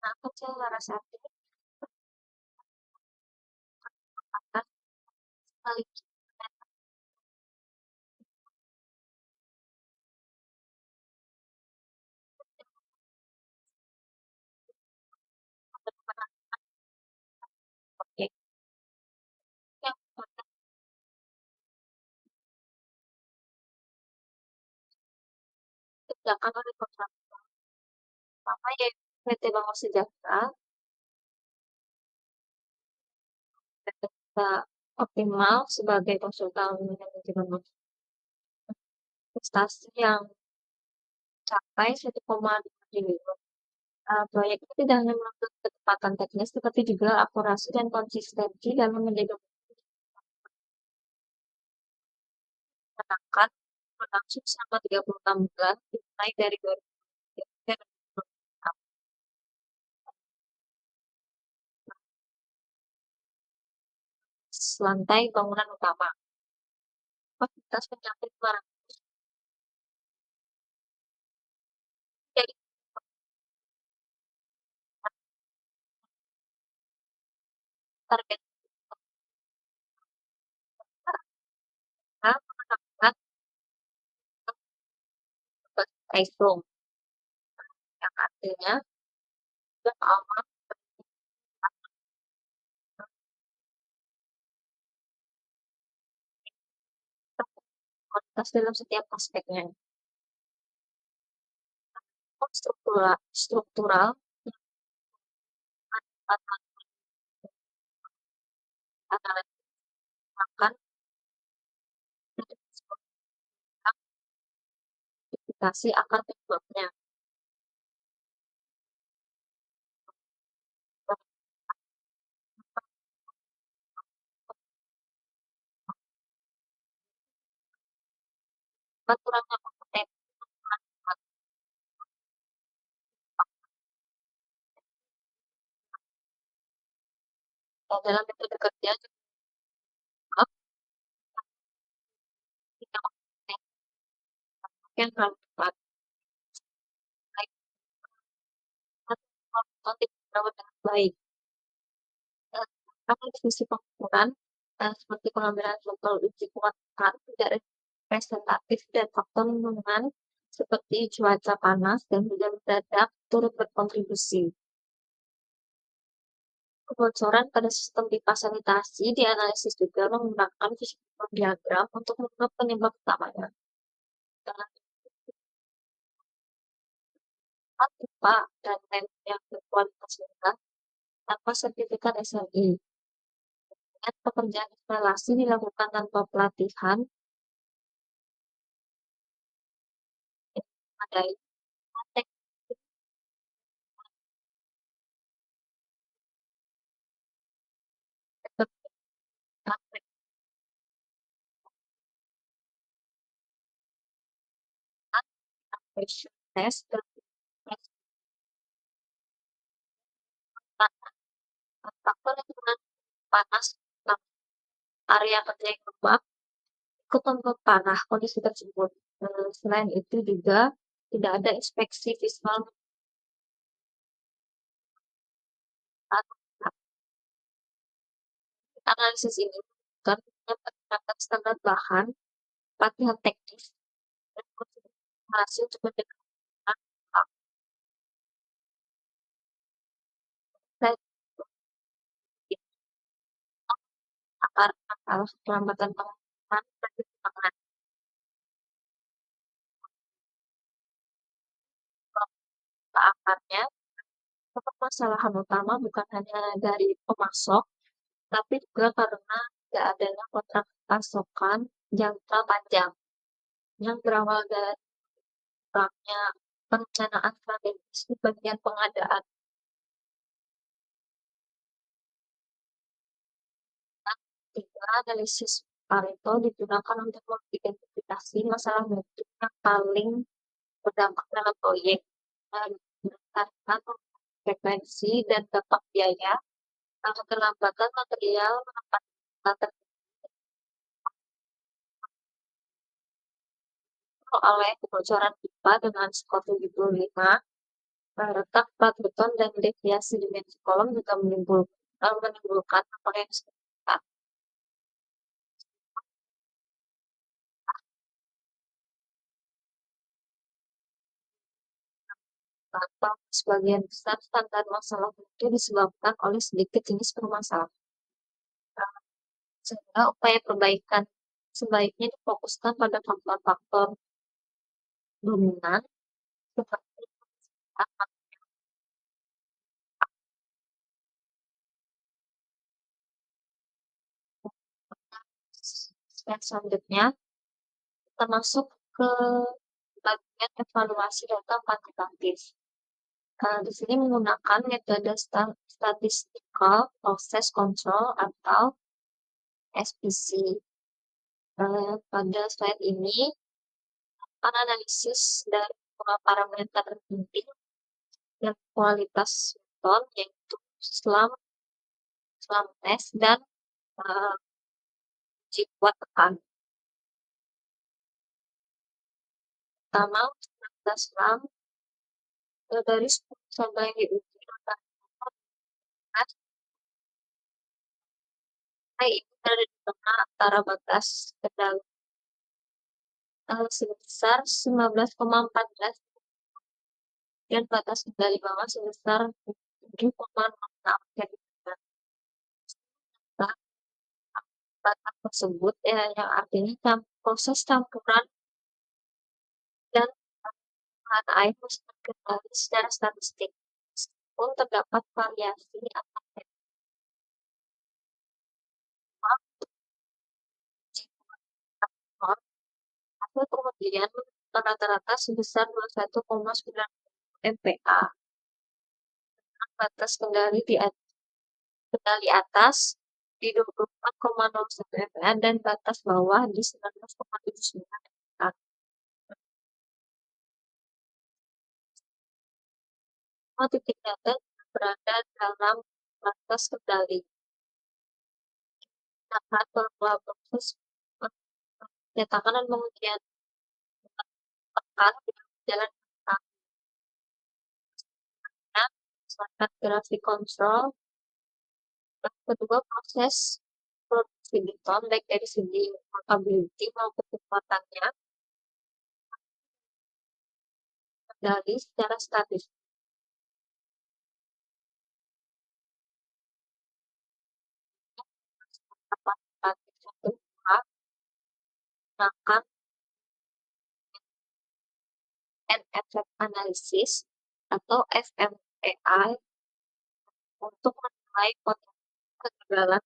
Nah, kecil Larasati akan sekali proyek yang dikerjakan oleh kontraktor utama yaitu PT Bangun Sejahtera dan kita optimal sebagai konsultan manajemen investasi yang mencapai 1,5 triliun. Proyek ini tidak hanya menuntut ketepatan teknis, tetapi juga akurasi dan konsistensi dalam menjaga menangkan berlangsung selama 36 bulan, dimulai dari 2023 dan 2024. Lantai bangunan utama. Kapasitas mencapai 500 dari target kita menetapkan ISO yang artinya sudah aman kualitas dalam setiap aspeknya. Struktural, struktural analisis akan identifikasi akar penyebabnya. Kurangnya kompetensi dalam metode kerja juga tidak yang terlalu cepat. Atau tidak dirawat dengan baik. Namun sisi pengukuran seperti pengambilan sampel uji kuat tidak representatif dan faktor lingkungan seperti cuaca panas dan hujan mendadak turut berkontribusi. Kebocoran pada sistem pipa sanitasi dianalisis juga menggunakan visual diagram untuk mengungkap penyebab utamanya. Dengan pipa dan tank yang berkualitas rendah tanpa sertifikat SNI. Dan pekerjaan instalasi dilakukan tanpa pelatihan yang memadai, teknik pressure test dan faktor lingkungan panas area kerja yang lembab ikut membuat parah kondisi tersebut. Selain itu juga tidak ada inspeksi visual atau analisis ini bukan penerapan standar bahan, pelatihan teknis, dan konsentrasi untuk menjaga dan akar masalah keterlambatan pengiriman dan ketimpangan ke akarnya. Permasalahan utama bukan hanya dari pemasok, tapi juga karena tidak adanya kontrak pasokan jangka panjang yang berawal dari kurangnya perencanaan strategis di bagian pengadaan. Tiga, analisis Pareto digunakan untuk mengidentifikasi masalah mutu yang paling berdampak dalam proyek berdasarkan frekuensi dan dampak biaya, keterlambatan material menempatkan oleh kebocoran pipa dengan skor 75, Retak plat beton dan deviasi dimensi kolom juga menimbulkan apa yang disebut atau sebagian besar standar masalah itu disebabkan oleh sedikit jenis permasalahan. Sehingga upaya perbaikan sebaiknya difokuskan pada faktor-faktor dominan seperti apa. Dan selanjutnya kita masuk ke bagian evaluasi data kuantitatif. Di sini menggunakan metode statistical process control atau SPC. Pada slide ini analisis dari beberapa parameter penting dan kualitas beton yaitu slam, slam test dan uh, uji kuat tekan. Pertama, pada slam dari 10 sampel yang diuji rata-rata itu berada di tengah antara batas kendali sebesar 19,14 dan batas kendali bawah sebesar 7,06 cm. Nah, batas tersebut yang artinya proses campuran dan penggunaan air mesti terkendali secara statistik. Meskipun terdapat variasi antar sektor, atau kemudian rata-rata sebesar 21,9 MPa. Batas kendali atas di 24,01 MPa dan batas bawah di 19,79 MPa. Semua titik data berada dalam batas kendali. Dapat bahwa proses pencetakan dan pengujian tekan dengan jalan berdasarkan grafik kontrol. Yang kedua, proses produksi beton baik dari segi workability maupun kekuatannya dari secara statistik. Statistik yang kedua menggunakan end effect analysis atau FMEA untuk menilai potensi kegagalan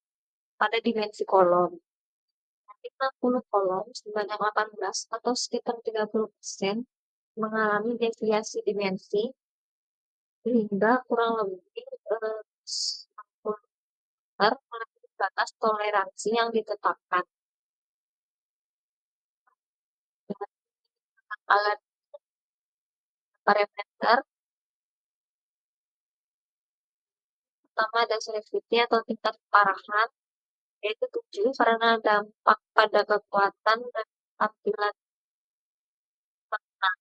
pada dimensi kolom. 60 kolom sebanyak 18 atau sekitar 30% mengalami deviasi dimensi hingga kurang lebih 60 meter melebihi batas toleransi yang ditetapkan. Dengan alat parameter pertama ada severity atau tingkat keparahan, yaitu 7 karena dampak pada kekuatan dan tampilan bangunan.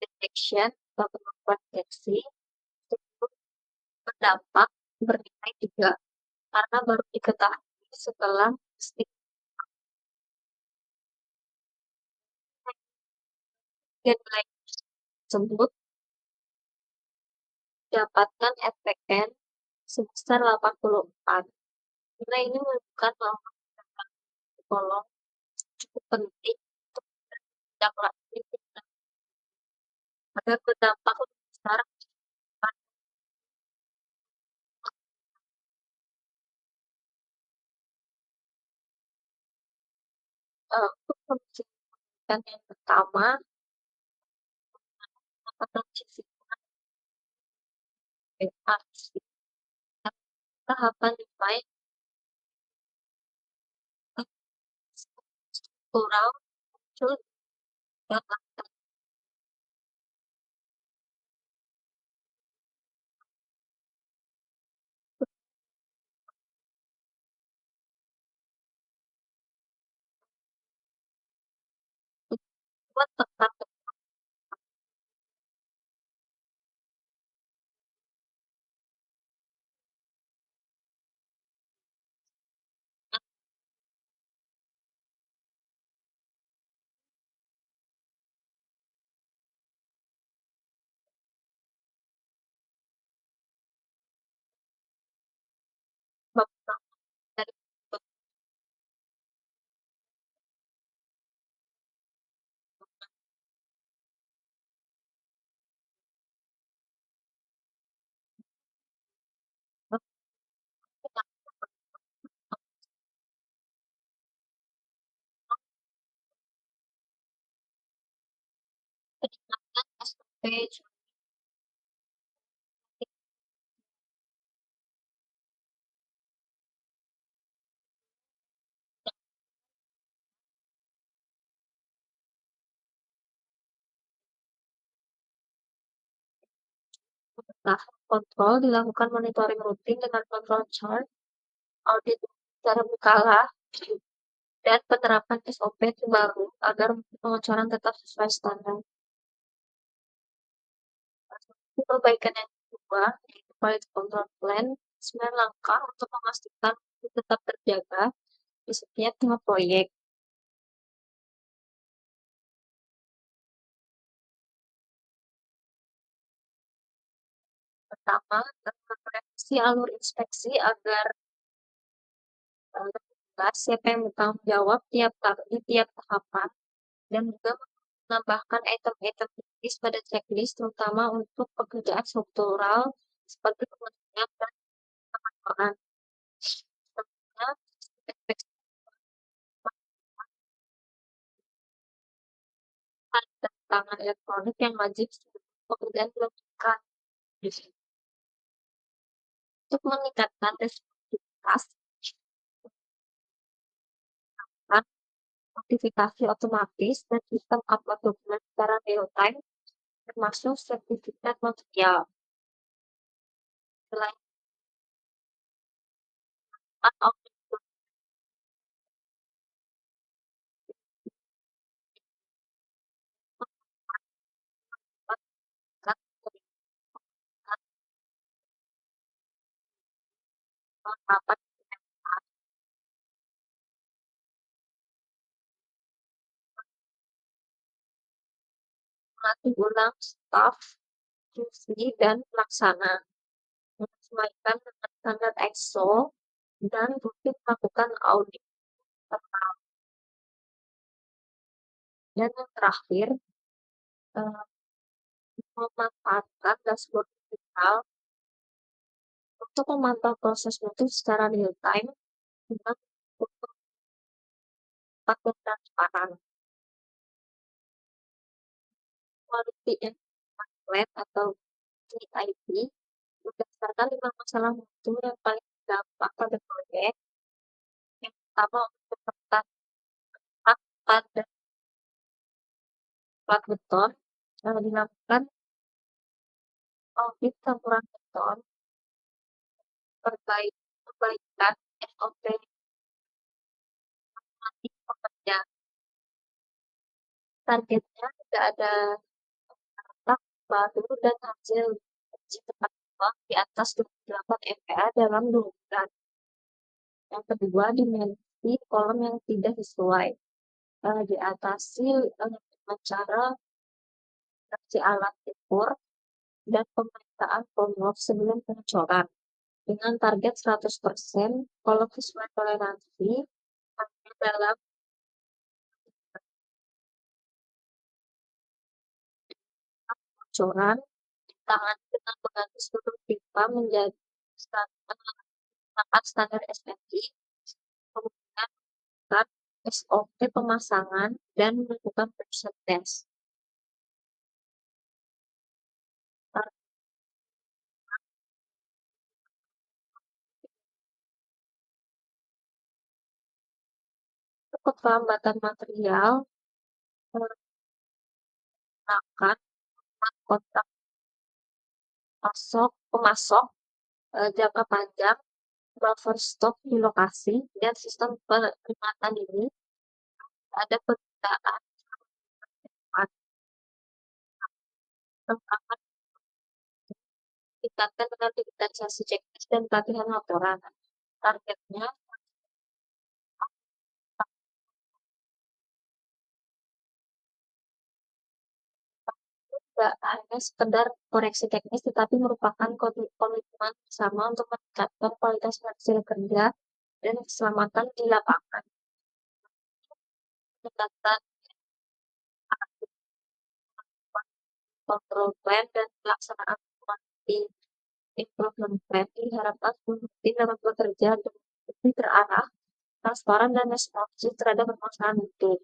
Detection atau kemampuan deteksi itu berdampak bernilai 3 karena baru diketahui setelah stick nilai tersebut dapatkan FPN sebesar 84. Nilai ini menunjukkan bahwa kolom cukup penting untuk tidak lanjut agar berdampak lebih besar untuk mempersiapkan yang pertama mendapatkan fisika aksi tahapan nilai struktural muncul dan buat tekan tekan dari peningkatan SOP tahap kontrol dilakukan monitoring rutin dengan kontrol chart, audit secara berkala, dan penerapan SOP terbaru agar pengecoran tetap sesuai standar. Perbaikan yang kedua, yaitu quality control plan, 9 langkah untuk memastikan itu tetap terjaga di setiap tahap proyek. Pertama, merevisi alur inspeksi agar jelas siapa yang bertanggung jawab di tiap tahapan, dan juga menambahkan item-item kritis pada checklist, terutama untuk pekerjaan struktural seperti pembentukan dan pengelolaan. Selanjutnya, inspeksi dan tangan elektronik yang wajib sebelum pekerjaan dilakukan. Untuk meningkatkan responsivitas, kan, notifikasi otomatis dan sistem upload dokumen secara real time, termasuk sertifikat material. Selain audit melibatkan rapat melatih ulang staf, QC, dan pelaksana, menyesuaikan dengan standar ISO, dan rutin melakukan audit internal. Dan yang terakhir, eh, memanfaatkan dashboard digital untuk memantau proses mutu secara real time dengan cepat dan transparan. Quality Improvement Plan atau QIP berdasarkan 5 masalah mutu yang paling berdampak pada proyek. Yang pertama, untuk pada plat beton, dilakukan audit campuran beton, perbaikan SOP mati pekerja. Targetnya tidak ada retak baru dan hasil uji tepat uang di atas 28 MPa dalam 2 bulan. Yang kedua, dimensi kolom yang tidak sesuai diatasi dengan cara seleksi alat ukur dan pemeriksaan follow-up sebelum pengecoran. Dengan target 100% kolom sesuai toleransi hanya dalam pengecoran ditangani dengan mengganti seluruh pipa menjadi standar SNI, kemudian melakukan SOP pemasangan dan melakukan pressure test. Keterlambatan material menggunakan kontrak pemasok jangka panjang, buffer stok di lokasi, dan sistem peringatan ini ada penundaan akan tingkatkan dengan digitalisasi checklist dan pelatihan laporan. Targetnya tidak hanya sekedar koreksi teknis, tetapi merupakan komitmen bersama untuk meningkatkan kualitas hasil kerja dan keselamatan di lapangan. Pendekatan kontrol plan dan pelaksanaan quality improvement plan diharapkan pemimpin dapat bekerja dengan lebih terarah, transparan, dan responsif terhadap permasalahan itu.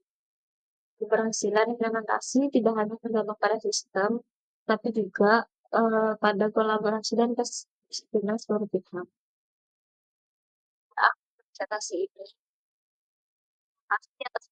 Keberhasilan implementasi tidak hanya tergantung pada sistem, tapi juga pada kolaborasi dan kedisiplinan seluruh pihak. Presentasi ini pasti atas